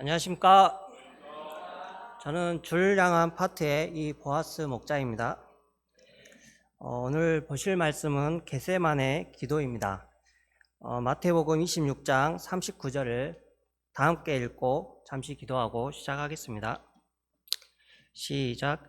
안녕하십니까. 저는 줄량한 파트의 이 보아스 목자입니다. 오늘 보실 말씀은 겟세마네 기도입니다. 마태복음 26장 39절을 다 함께 읽고 잠시 기도하고 시작하겠습니다. 시작.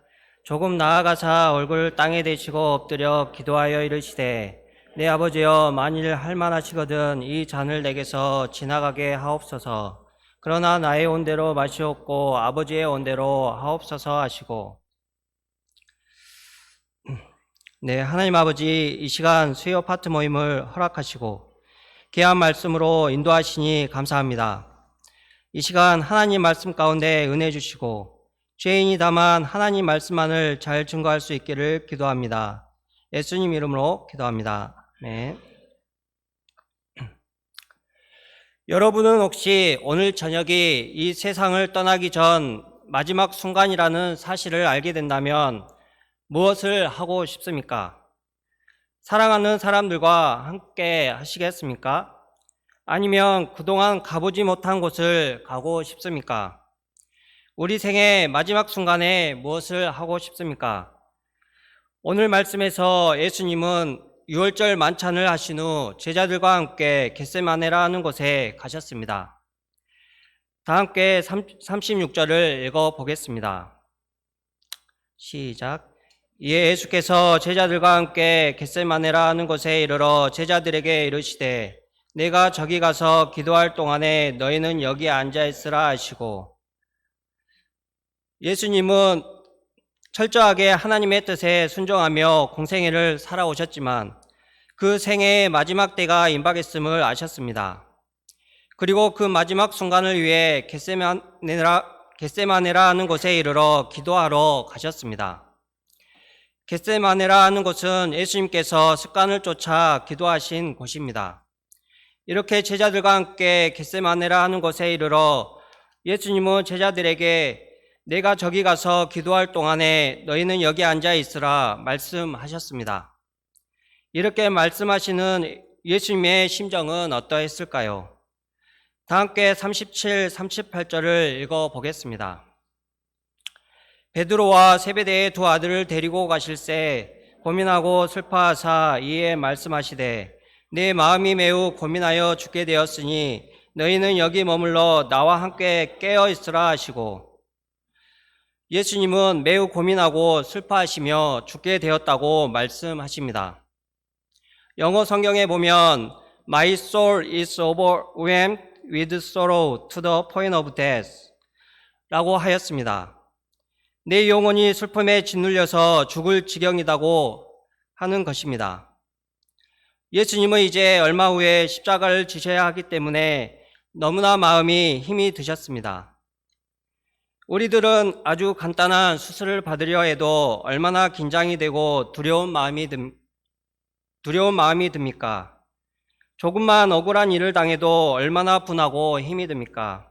조금 나아가사 얼굴 땅에 대시고 엎드려 기도하여 이르시되 내 아버지여 만일 할만하시거든 이 잔을 내게서 지나가게 하옵소서. 그러나 나의 온대로 마시옵고 아버지의 온대로 하옵소서 하시고. 네, 하나님 아버지, 이 시간 수요 파트 모임을 허락하시고 귀한 말씀으로 인도하시니 감사합니다. 이 시간 하나님 말씀 가운데 은혜 주시고 죄인이 다만 하나님 말씀만을 잘 증거할 수 있기를 기도합니다. 예수님 이름으로 기도합니다. 네. 여러분은 혹시 오늘 저녁이 이 세상을 떠나기 전 마지막 순간이라는 사실을 알게 된다면 무엇을 하고 싶습니까? 사랑하는 사람들과 함께 하시겠습니까? 아니면 그동안 가보지 못한 곳을 가고 싶습니까? 우리 생의 마지막 순간에 무엇을 하고 싶습니까? 오늘 말씀에서 예수님은 유월절 만찬을 하신 후 제자들과 함께 겟세마네라 하는 곳에 가셨습니다. 다 함께 36절을 읽어보겠습니다. 시작. 이에 예수께서 제자들과 함께 겟세마네라 하는 곳에 이르러 제자들에게 이르시되 내가 저기 가서 기도할 동안에 너희는 여기 앉아 있으라 하시고, 예수님은 철저하게 하나님의 뜻에 순종하며 공생애를 살아오셨지만 그 생애의 마지막 때가 임박했음을 아셨습니다. 그리고 그 마지막 순간을 위해 겟세마네라 하는 곳에 이르러 기도하러 가셨습니다. 겟세마네라 하는 곳은 예수님께서 습관을 쫓아 기도하신 곳입니다. 이렇게 제자들과 함께 겟세마네라 하는 곳에 이르러 예수님은 제자들에게 내가 저기 가서 기도할 동안에 너희는 여기 앉아 있으라 말씀하셨습니다. 이렇게 말씀하시는 예수님의 심정은 어떠했을까요? 다 함께 37, 38절을 읽어보겠습니다. 베드로와 세베대의 두 아들을 데리고 가실새 고민하고 슬퍼하사 이에 말씀하시되 내 마음이 매우 고민하여 죽게 되었으니 너희는 여기 머물러 나와 함께 깨어 있으라 하시고, 예수님은 매우 고민하고 슬퍼하시며 죽게 되었다고 말씀하십니다. 영어 성경에 보면 My soul is overwhelmed with sorrow to the point of death 라고 하였습니다. 내 영혼이 슬픔에 짓눌려서 죽을 지경이라고 하는 것입니다. 예수님은 이제 얼마 후에 십자가를 지셔야 하기 때문에 너무나 마음이 힘이 드셨습니다. 우리들은 아주 간단한 수술을 받으려 해도 얼마나 긴장이 되고 두려운 마음이 듭니까? 조금만 억울한 일을 당해도 얼마나 분하고 힘이 듭니까?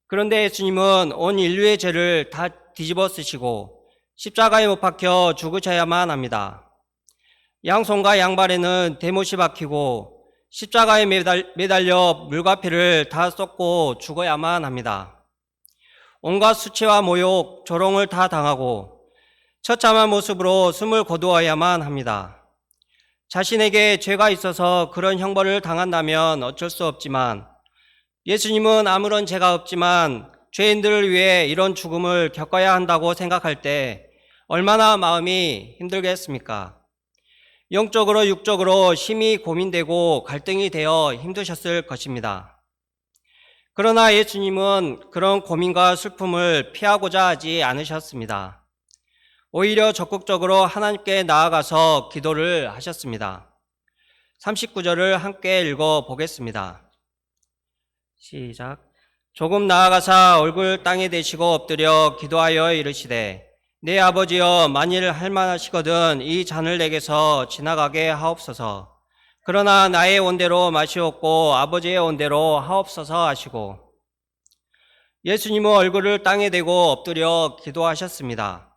그런데 예수님은 온 인류의 죄를 다 뒤집어 쓰시고 십자가에 못 박혀 죽으셔야만 합니다. 양손과 양발에는 대못이 박히고 십자가에 매달려 물과 피를 다 쏟고 죽어야만 합니다. 온갖 수치와 모욕, 조롱을 다 당하고 처참한 모습으로 숨을 거두어야만 합니다. 자신에게 죄가 있어서 그런 형벌을 당한다면 어쩔 수 없지만 예수님은 아무런 죄가 없지만 죄인들을 위해 이런 죽음을 겪어야 한다고 생각할 때 얼마나 마음이 힘들겠습니까? 영적으로 육적으로 심히 고민되고 갈등이 되어 힘드셨을 것입니다. 그러나 예수님은 그런 고민과 슬픔을 피하고자 하지 않으셨습니다. 오히려 적극적으로 하나님께 나아가서 기도를 하셨습니다. 39절을 함께 읽어보겠습니다. 시작. 조금 나아가사 얼굴 땅에 대시고 엎드려 기도하여 이르시되 내 아버지여 만일 할만하시거든 이 잔을 내게서 지나가게 하옵소서. 그러나 나의 온대로 마시옵고 아버지의 온대로 하옵소서 하시고, 예수님은 얼굴을 땅에 대고 엎드려 기도하셨습니다.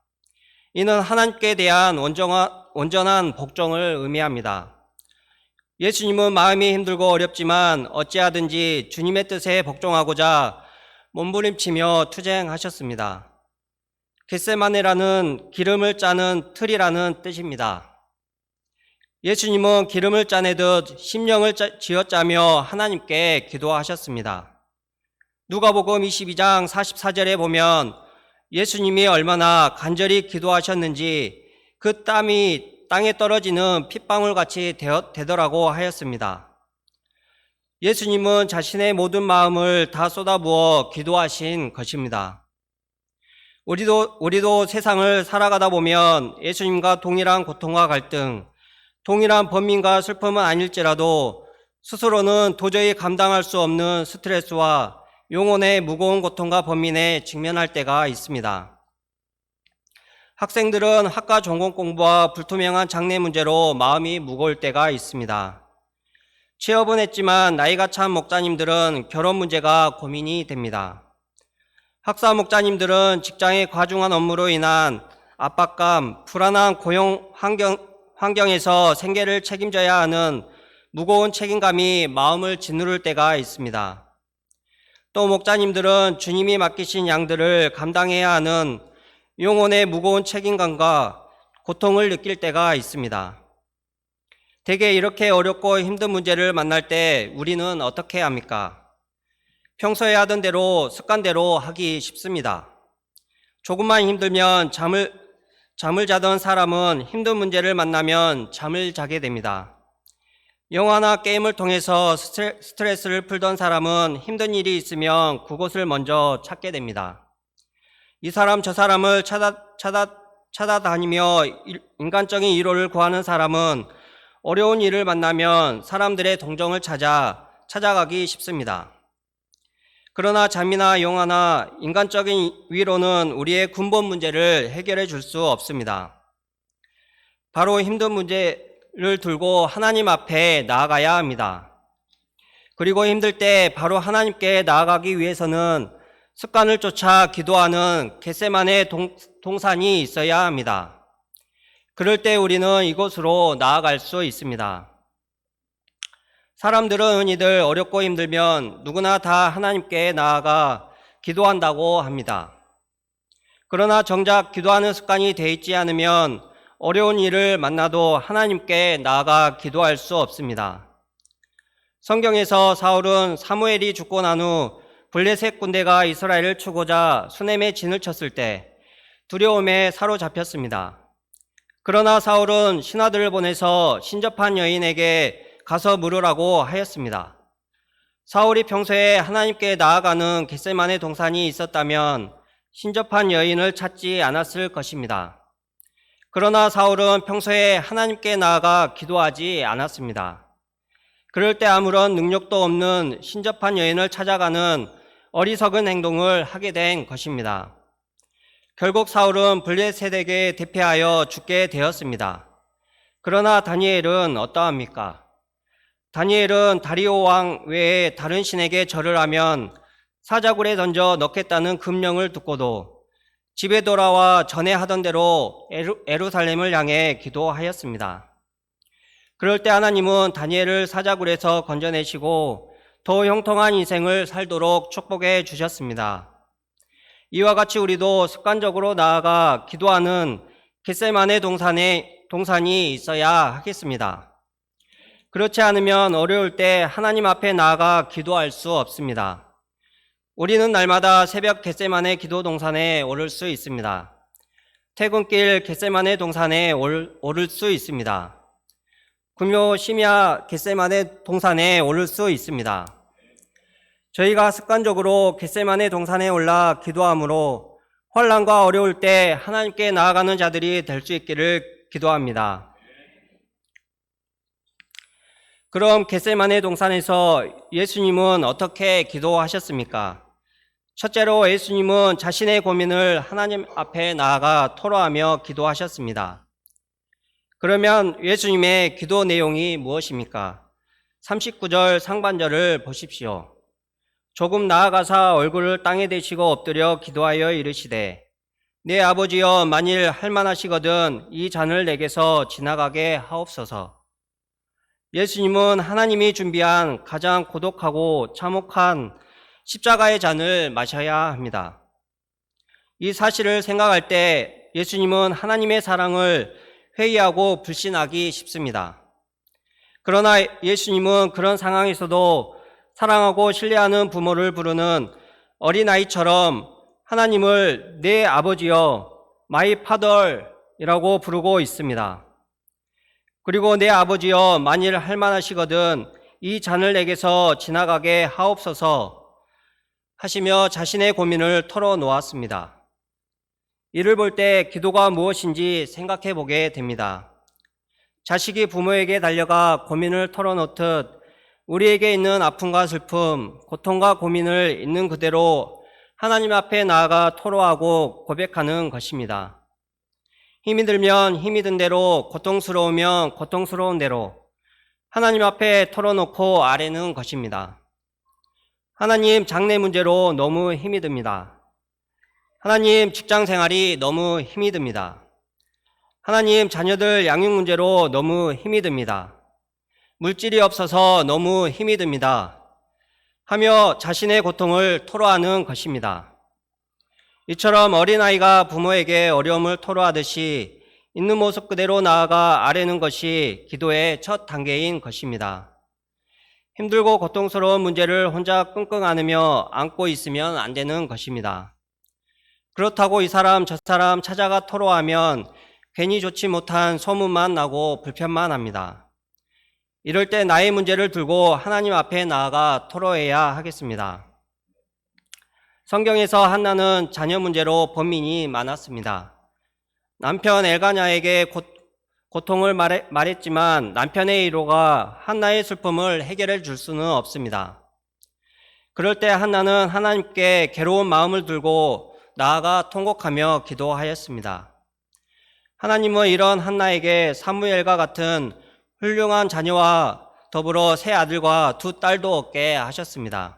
이는 하나님께 대한 온전한 복종을 의미합니다. 예수님은 마음이 힘들고 어렵지만 어찌하든지 주님의 뜻에 복종하고자 몸부림치며 투쟁하셨습니다. 겟세마네라는 기름을 짜는 틀이라는 뜻입니다. 예수님은 기름을 짜내듯 심령을 쥐어짜며 하나님께 기도하셨습니다. 누가복음 22장 44절에 보면 예수님이 얼마나 간절히 기도하셨는지 그 땀이 땅에 떨어지는 핏방울같이 되더라고 하였습니다. 예수님은 자신의 모든 마음을 다 쏟아부어 기도하신 것입니다. 우리도 세상을 살아가다 보면 예수님과 동일한 고통과 갈등, 동일한 번민과 슬픔은 아닐지라도 스스로는 도저히 감당할 수 없는 스트레스와 영혼의 무거운 고통과 번민에 직면할 때가 있습니다. 학생들은 학과 전공 공부와 불투명한 장래 문제로 마음이 무거울 때가 있습니다. 취업은 했지만 나이가 찬 목사님들은 결혼 문제가 고민이 됩니다. 학사 목사님들은 직장의 과중한 업무로 인한 압박감, 불안한 고용 환경에서 생계를 책임져야 하는 무거운 책임감이 마음을 짓누를 때가 있습니다. 또 목자님들은 주님이 맡기신 양들을 감당해야 하는 영혼의 무거운 책임감과 고통을 느낄 때가 있습니다. 대개 이렇게 어렵고 힘든 문제를 만날 때 우리는 어떻게 합니까? 평소에 하던 대로 습관대로 하기 쉽습니다. 조금만 힘들면 잠을 자던 사람은 힘든 문제를 만나면 잠을 자게 됩니다. 영화나 게임을 통해서 스트레스를 풀던 사람은 힘든 일이 있으면 그곳을 먼저 찾게 됩니다. 이 사람 저 사람을 찾아다니며 인간적인 위로를 구하는 사람은 어려운 일을 만나면 사람들의 동정을 찾아가기 쉽습니다. 그러나 잠이나 영화나 인간적인 위로는 우리의 근본 문제를 해결해 줄 수 없습니다. 바로 힘든 문제를 들고 하나님 앞에 나아가야 합니다. 그리고 힘들 때 바로 하나님께 나아가기 위해서는 습관을 쫓아 기도하는 겟세마네 동산이 있어야 합니다. 그럴 때 우리는 이곳으로 나아갈 수 있습니다. 사람들은 흔히들 어렵고 힘들면 누구나 다 하나님께 나아가 기도한다고 합니다. 그러나 정작 기도하는 습관이 돼 있지 않으면 어려운 일을 만나도 하나님께 나아가 기도할 수 없습니다. 성경에서 사울은 사무엘이 죽고 난 후 블레셋 군대가 이스라엘을 추고자 수넴에 진을 쳤을 때 두려움에 사로잡혔습니다. 그러나 사울은 신하들을 보내서 신접한 여인에게 가서 물으라고 하였습니다. 사울이 평소에 하나님께 나아가는 겟세마네 동산이 있었다면 신접한 여인을 찾지 않았을 것입니다. 그러나 사울은 평소에 하나님께 나아가 기도하지 않았습니다. 그럴 때 아무런 능력도 없는 신접한 여인을 찾아가는 어리석은 행동을 하게 된 것입니다. 결국 사울은 블레셋에게 대패하여 죽게 되었습니다. 그러나 다니엘은 어떠합니까? 다니엘은 다리오 왕 외에 다른 신에게 절을 하면 사자굴에 던져 넣겠다는 금령을 듣고도 집에 돌아와 전에 하던 대로 예루살렘을 향해 기도하였습니다. 그럴 때 하나님은 다니엘을 사자굴에서 건져내시고 더 형통한 인생을 살도록 축복해 주셨습니다. 이와 같이 우리도 습관적으로 나아가 기도하는 겟세마네 동산이 있어야 하겠습니다. 그렇지 않으면 어려울 때 하나님 앞에 나아가 기도할 수 없습니다. 우리는 날마다 새벽 겟세마네 기도 동산에 오를 수 있습니다. 퇴근길 겟세마네 동산에 오를 수 있습니다. 금요 심야 겟세마네 동산에 오를 수 있습니다. 저희가 습관적으로 겟세마네 동산에 올라 기도함으로 환난과 어려울 때 하나님께 나아가는 자들이 될 수 있기를 기도합니다. 그럼 겟세마네 동산에서 예수님은 어떻게 기도하셨습니까? 첫째로 예수님은 자신의 고민을 하나님 앞에 나아가 토로하며 기도하셨습니다. 그러면 예수님의 기도 내용이 무엇입니까? 39절 상반절을 보십시오. 조금 나아가사 얼굴을 땅에 대시고 엎드려 기도하여 이르시되 내 아버지여 만일 할만하시거든 이 잔을 내게서 지나가게 하옵소서. 예수님은 하나님이 준비한 가장 고독하고 참혹한 십자가의 잔을 마셔야 합니다. 이 사실을 생각할 때 예수님은 하나님의 사랑을 회의하고 불신하기 쉽습니다. 그러나 예수님은 그런 상황에서도 사랑하고 신뢰하는 부모를 부르는 어린아이처럼 하나님을 내 아버지여, my father이라고 부르고 있습니다. 그리고 내 아버지여, 만일 할만하시거든 이 잔을 내게서 지나가게 하옵소서 하시며 자신의 고민을 털어놓았습니다. 이를 볼 때 기도가 무엇인지 생각해 보게 됩니다. 자식이 부모에게 달려가 고민을 털어놓듯 우리에게 있는 아픔과 슬픔, 고통과 고민을 있는 그대로 하나님 앞에 나아가 토로하고 고백하는 것입니다. 힘이 들면 힘이 든 대로, 고통스러우면 고통스러운 대로 하나님 앞에 털어놓고 아뢰는 것입니다. 하나님, 장래 문제로 너무 힘이 듭니다. 하나님, 직장 생활이 너무 힘이 듭니다. 하나님, 자녀들 양육 문제로 너무 힘이 듭니다. 물질이 없어서 너무 힘이 듭니다. 하며 자신의 고통을 토로하는 것입니다. 이처럼 어린아이가 부모에게 어려움을 토로하듯이 있는 모습 그대로 나아가 아뢰는 것이 기도의 첫 단계인 것입니다. 힘들고 고통스러운 문제를 혼자 끙끙 앓으며 안고 있으면 안 되는 것입니다. 그렇다고 이 사람 저 사람 찾아가 토로하면 괜히 좋지 못한 소문만 나고 불편만 합니다. 이럴 때 나의 문제를 들고 하나님 앞에 나아가 토로해야 하겠습니다. 성경에서 한나는 자녀 문제로 번민이 많았습니다. 남편 엘가냐에게 고통을 말했지만 남편의 위로가 한나의 슬픔을 해결해 줄 수는 없습니다. 그럴 때 한나는 하나님께 괴로운 마음을 들고 나아가 통곡하며 기도하였습니다. 하나님은 이런 한나에게 사무엘과 같은 훌륭한 자녀와 더불어 세 아들과 두 딸도 얻게 하셨습니다.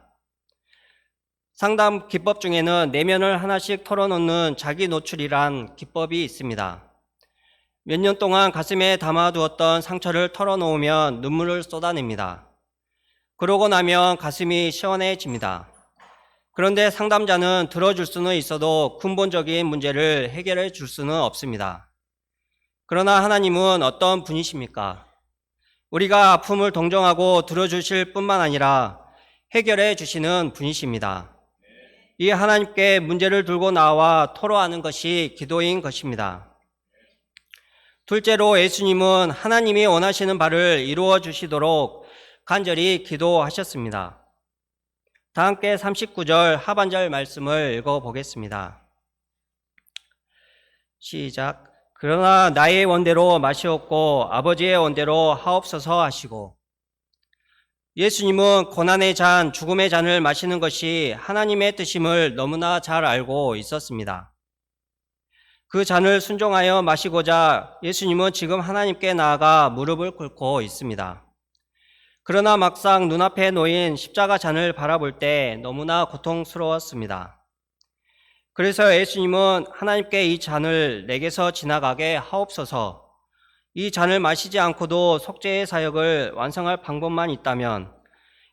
상담 기법 중에는 내면을 하나씩 털어놓는 자기 노출이란 기법이 있습니다. 몇 년 동안 가슴에 담아두었던 상처를 털어놓으면 눈물을 쏟아냅니다. 그러고 나면 가슴이 시원해집니다. 그런데 상담자는 들어줄 수는 있어도 근본적인 문제를 해결해 줄 수는 없습니다. 그러나 하나님은 어떤 분이십니까? 우리가 아픔을 동정하고 들어주실 뿐만 아니라 해결해 주시는 분이십니다. 이 하나님께 문제를 들고 나와 토로하는 것이 기도인 것입니다. 둘째로 예수님은 하나님이 원하시는 바를 이루어 주시도록 간절히 기도하셨습니다. 다 함께 39절 하반절 말씀을 읽어보겠습니다. 시작. 그러나 나의 원대로 마시옵고 아버지의 원대로 하옵소서 하시고, 예수님은 고난의 잔, 죽음의 잔을 마시는 것이 하나님의 뜻임을 너무나 잘 알고 있었습니다. 그 잔을 순종하여 마시고자 예수님은 지금 하나님께 나아가 무릎을 꿇고 있습니다. 그러나 막상 눈앞에 놓인 십자가 잔을 바라볼 때 너무나 고통스러웠습니다. 그래서 예수님은 하나님께 이 잔을 내게서 지나가게 하옵소서, 이 잔을 마시지 않고도 속죄의 사역을 완성할 방법만 있다면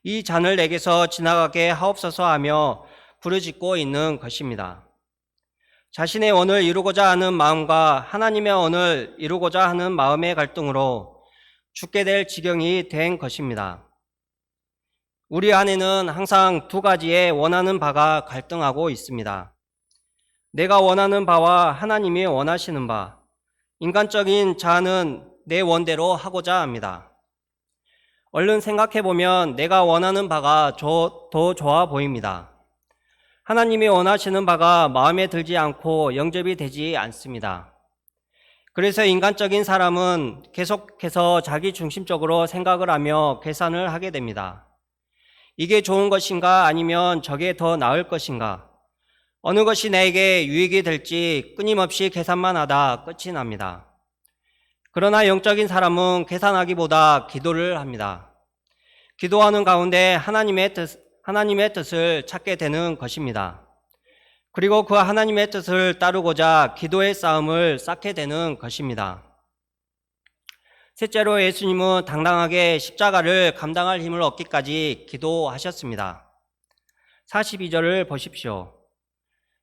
이 잔을 내게서 지나가게 하옵소서 하며 부르짖고 있는 것입니다. 자신의 원을 이루고자 하는 마음과 하나님의 원을 이루고자 하는 마음의 갈등으로 죽게 될 지경이 된 것입니다. 우리 안에는 항상 두 가지의 원하는 바가 갈등하고 있습니다. 내가 원하는 바와 하나님이 원하시는 바. 인간적인 자아는 내 원대로 하고자 합니다. 얼른 생각해보면 내가 원하는 바가 더 좋아 보입니다. 하나님이 원하시는 바가 마음에 들지 않고 영접이 되지 않습니다. 그래서 인간적인 사람은 계속해서 자기 중심적으로 생각을 하며 계산을 하게 됩니다. 이게 좋은 것인가 아니면 저게 더 나을 것인가, 어느 것이 내게 유익이 될지 끊임없이 계산만 하다 끝이 납니다. 그러나 영적인 사람은 계산하기보다 기도를 합니다. 기도하는 가운데 하나님의 뜻을 찾게 되는 것입니다. 그리고 그 하나님의 뜻을 따르고자 기도의 싸움을 쌓게 되는 것입니다. 셋째로 예수님은 당당하게 십자가를 감당할 힘을 얻기까지 기도하셨습니다. 42절을 보십시오.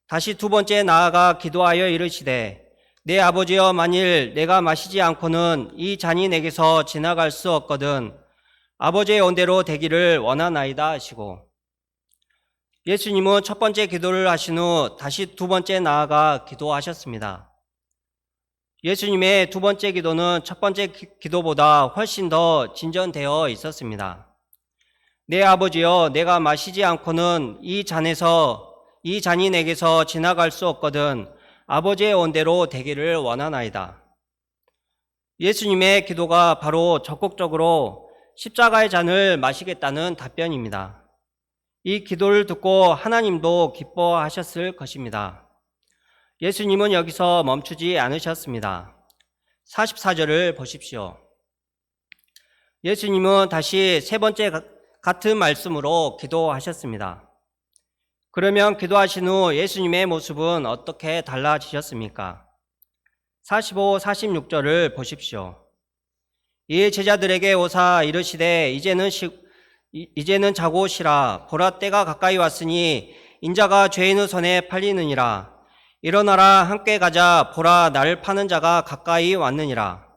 다시 두 번째 나아가 기도하여 이르시되 내 아버지여 만일 내가 마시지 않고는 이 잔이 내게서 지나갈 수 없거든 아버지의 원대로 되기를 원하나이다 하시고, 예수님은 첫 번째 기도를 하신 후 다시 두 번째 나아가 기도하셨습니다. 예수님의 두 번째 기도는 첫 번째 기도보다 훨씬 더 진전되어 있었습니다. 내 아버지여 내가 마시지 않고는 이 잔이 내게서 지나갈 수 없거든 아버지의 원대로 되기를 원하나이다. 예수님의 기도가 바로 적극적으로 십자가의 잔을 마시겠다는 답변입니다. 이 기도를 듣고 하나님도 기뻐하셨을 것입니다. 예수님은 여기서 멈추지 않으셨습니다. 44절을 보십시오. 예수님은 다시 세 번째 같은 말씀으로 기도하셨습니다. 그러면 기도하신 후 예수님의 모습은 어떻게 달라지셨습니까? 45, 46절을 보십시오. 이 제자들에게 오사 이르시되 이제는 자고 쉬라. 보라 때가 가까이 왔으니 인자가 죄인의 손에 팔리느니라. 일어나라 함께 가자. 보라 나를 파는 자가 가까이 왔느니라.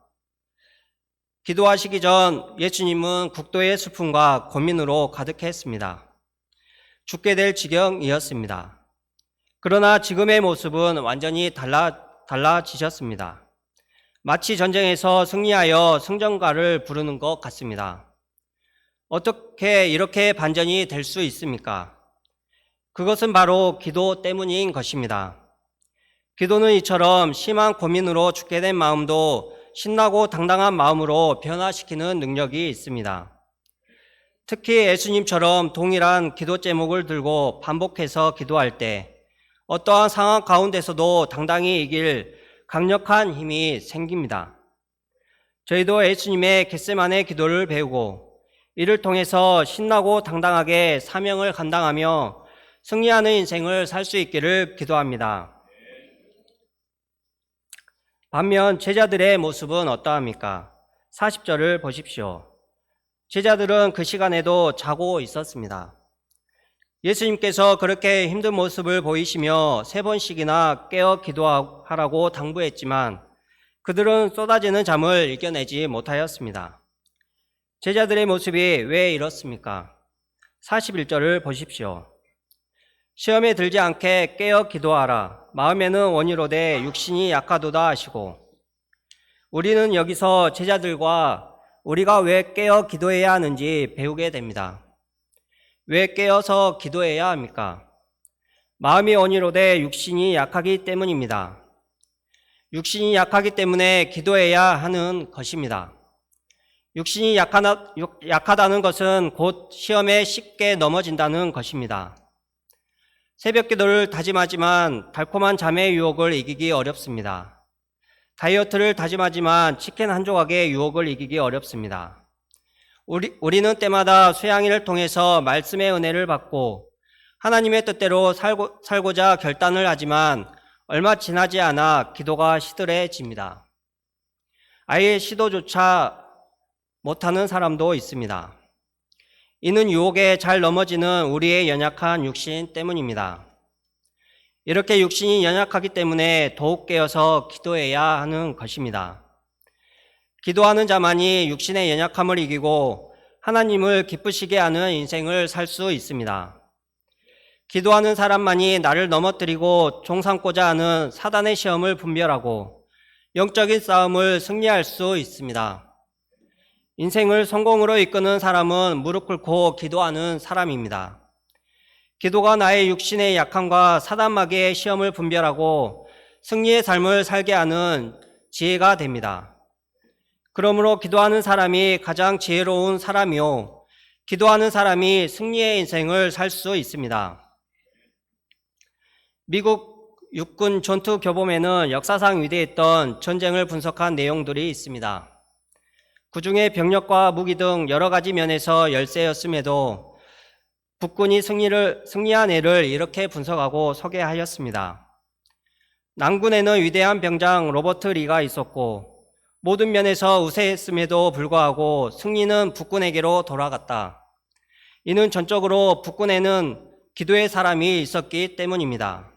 기도하시기 전 예수님은 극도의 슬픔과 고민으로 가득했습니다. 죽게 될 지경이었습니다. 그러나 지금의 모습은 완전히 달라지셨습니다. 마치 전쟁에서 승리하여 승전가를 부르는 것 같습니다. 어떻게 이렇게 반전이 될 수 있습니까? 그것은 바로 기도 때문인 것입니다. 기도는 이처럼 심한 고민으로 죽게 된 마음도 신나고 당당한 마음으로 변화시키는 능력이 있습니다. 특히 예수님처럼 동일한 기도 제목을 들고 반복해서 기도할 때 어떠한 상황 가운데서도 당당히 이길 강력한 힘이 생깁니다. 저희도 예수님의 겟세마네 기도를 배우고 이를 통해서 신나고 당당하게 사명을 감당하며 승리하는 인생을 살 수 있기를 기도합니다. 반면 제자들의 모습은 어떠합니까? 40절을 보십시오. 제자들은 그 시간에도 자고 있었습니다. 예수님께서 그렇게 힘든 모습을 보이시며 3번씩이나 깨어 기도하라고 당부했지만 그들은 쏟아지는 잠을 이겨내지 못하였습니다. 제자들의 모습이 왜 이렇습니까? 41절을 보십시오. 시험에 들지 않게 깨어 기도하라. 마음에는 원이로되 육신이 약하도다 하시고, 우리는 여기서 제자들과 우리가 왜 깨어 기도해야 하는지 배우게 됩니다. 왜 깨어서 기도해야 합니까? 마음이 원이로되 육신이 약하기 때문입니다. 육신이 약하기 때문에 기도해야 하는 것입니다. 육신이 약하다는 것은 곧 시험에 쉽게 넘어진다는 것입니다. 새벽 기도를 다짐하지만 달콤한 잠의 유혹을 이기기 어렵습니다. 다이어트를 다짐하지만 치킨 한 조각의 유혹을 이기기 어렵습니다. 우리는 때마다 수양일을 통해서 말씀의 은혜를 받고 하나님의 뜻대로 살고자 결단을 하지만 얼마 지나지 않아 기도가 시들해집니다. 아예 시도조차 못하는 사람도 있습니다. 이는 유혹에 잘 넘어지는 우리의 연약한 육신 때문입니다. 이렇게 육신이 연약하기 때문에 더욱 깨어서 기도해야 하는 것입니다. 기도하는 자만이 육신의 연약함을 이기고 하나님을 기쁘시게 하는 인생을 살 수 있습니다. 기도하는 사람만이 나를 넘어뜨리고 종삼고자 하는 사단의 시험을 분별하고 영적인 싸움을 승리할 수 있습니다. 인생을 성공으로 이끄는 사람은 무릎 꿇고 기도하는 사람입니다. 기도가 나의 육신의 약함과 사단마귀의 시험을 분별하고 승리의 삶을 살게 하는 지혜가 됩니다. 그러므로 기도하는 사람이 가장 지혜로운 사람이요, 기도하는 사람이 승리의 인생을 살 수 있습니다. 미국 육군 전투 교범에는 역사상 위대했던 전쟁을 분석한 내용들이 있습니다. 그 중에 병력과 무기 등 여러 가지 면에서 열세였음에도 북군이 승리한 예를 이렇게 분석하고 소개하였습니다. 남군에는 위대한 병장 로버트 리가 있었고 모든 면에서 우세했음에도 불구하고 승리는 북군에게로 돌아갔다. 이는 전적으로 북군에는 기도의 사람이 있었기 때문입니다.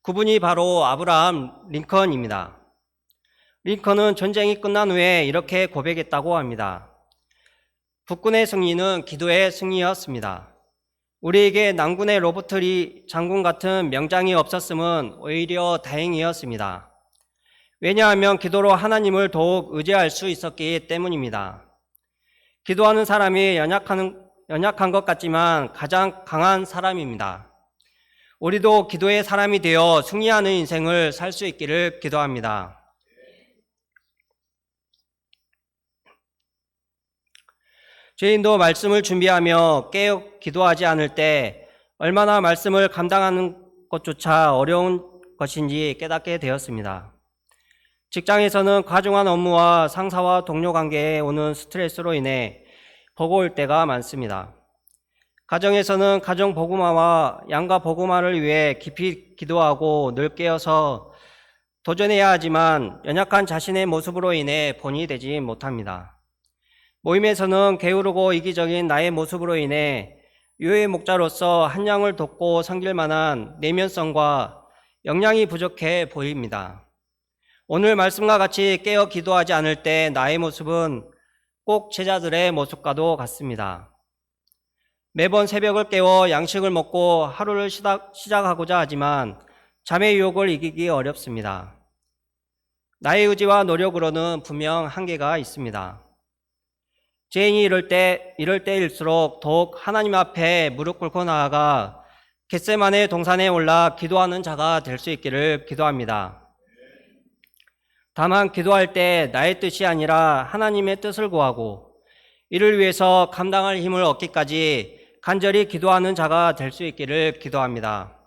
그분이 바로 아브라함 링컨입니다. 링컨은 전쟁이 끝난 후에 이렇게 고백했다고 합니다. 북군의 승리는 기도의 승리였습니다. 우리에게 남군의 로버트 리 장군 같은 명장이 없었음은 오히려 다행이었습니다. 왜냐하면 기도로 하나님을 더욱 의지할 수 있었기 때문입니다. 기도하는 사람이 연약한 것 같지만 가장 강한 사람입니다. 우리도 기도의 사람이 되어 승리하는 인생을 살 수 있기를 기도합니다. 죄인도 말씀을 준비하며 깨어 기도하지 않을 때 얼마나 말씀을 감당하는 것조차 어려운 것인지 깨닫게 되었습니다. 직장에서는 과중한 업무와 상사와 동료 관계에 오는 스트레스로 인해 버거울 때가 많습니다. 가정에서는 가정 복음화와 양가 복음화를 위해 깊이 기도하고 늘 깨어서 도전해야 하지만 연약한 자신의 모습으로 인해 본이 되지 못합니다. 모임에서는 게으르고 이기적인 나의 모습으로 인해 유해 목자로서 한 양을 돕고 섬길 만한 내면성과 역량이 부족해 보입니다. 오늘 말씀과 같이 깨어 기도하지 않을 때 나의 모습은 꼭 제자들의 모습과도 같습니다. 매번 새벽을 깨워 양식을 먹고 하루를 시작하고자 하지만 잠의 유혹을 이기기 어렵습니다. 나의 의지와 노력으로는 분명 한계가 있습니다. 죄인이 이럴 때일수록 더욱 하나님 앞에 무릎 꿇고 나아가 겟세마네 동산에 올라 기도하는 자가 될 수 있기를 기도합니다. 다만 기도할 때 나의 뜻이 아니라 하나님의 뜻을 구하고 이를 위해서 감당할 힘을 얻기까지 간절히 기도하는 자가 될 수 있기를 기도합니다.